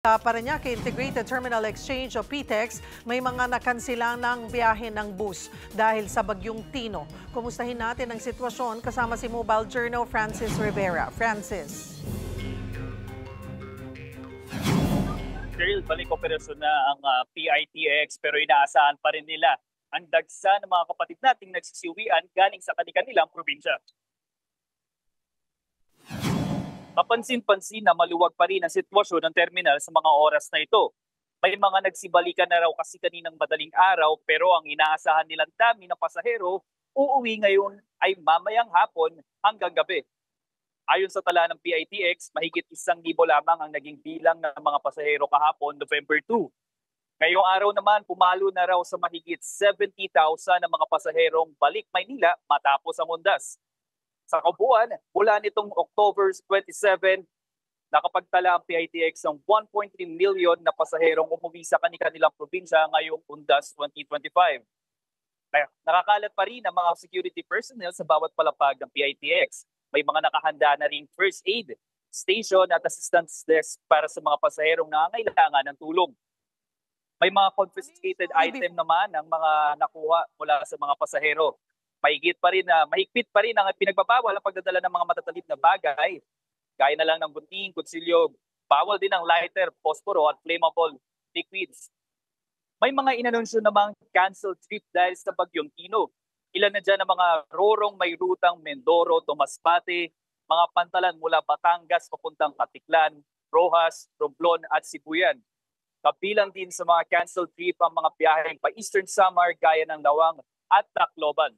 Sa Parañaque Integrated Terminal Exchange o PTEX, may mga nakansilang ng biyahe ng bus dahil sa bagyong Tino. Kumustahin natin ang sitwasyon kasama si Mobile Journal Francis Rivera. Francis. Cheryl, balik operasyon na ang PITX pero inaasahan pa rin nila ang dagsa ng mga kapatid nating nagsisiwian galing sa kanilang probinsya. Mapansin-pansin na maluwag pa rin ang sitwasyon ng terminal sa mga oras na ito. May mga nagsibalikan na raw kasi kaninang madaling araw pero ang inaasahan nilang dami na pasahero uuwi ngayon ay mamayang hapon hanggang gabi. Ayon sa tala ng PITX, mahigit 1,000 lamang ang naging bilang ng mga pasahero kahapon November 2. Ngayong araw naman, pumalo na raw sa mahigit 70,000 na mga pasaherong balik Maynila matapos ang undas. Sa kabuuan, mula nitong October 27, nakapagtala ang PITX ng 1.3 million na pasaherong umuwi sa kanilang probinsya ngayong undas 2025. Nakakalat pa rin ang mga security personnel sa bawat palapag ng PITX. May mga nakahanda na ring first aid station at assistance desk para sa mga pasaherong nangangailangan ng tulong. May mga confiscated item naman ang mga nakuha mula sa mga pasahero. Mahigpit pa rin ang pinagbabawal ang pagdadala ng mga matatalim na bagay, gaya na lang ng gunting, kutsilyo. Bawal din ang lighter, posporo at flammable liquids. May mga inanunsyo namang cancel trip dahil sa bagyong Tino. Ilan na dyan ang mga rorong may rutang Mindoro, Tomasbate, mga pantalan mula Batangas papuntang Katiklan, Rojas, Romblon at Sibuyan. Kabilang din sa mga cancel trip ang mga biyaheng pa Eastern Samar gaya ng Lawang at Tacloban.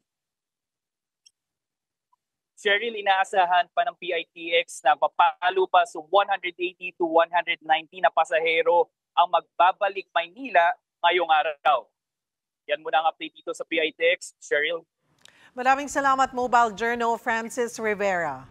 Cheryl, inaasahan pa ng PITX na papalo pa sa 180 to 190 na pasahero ang magbabalik Maynila ngayong araw. Yan muna ang update dito sa PITX. Cheryl. Maraming salamat, Mobile Journal Francis Rivera.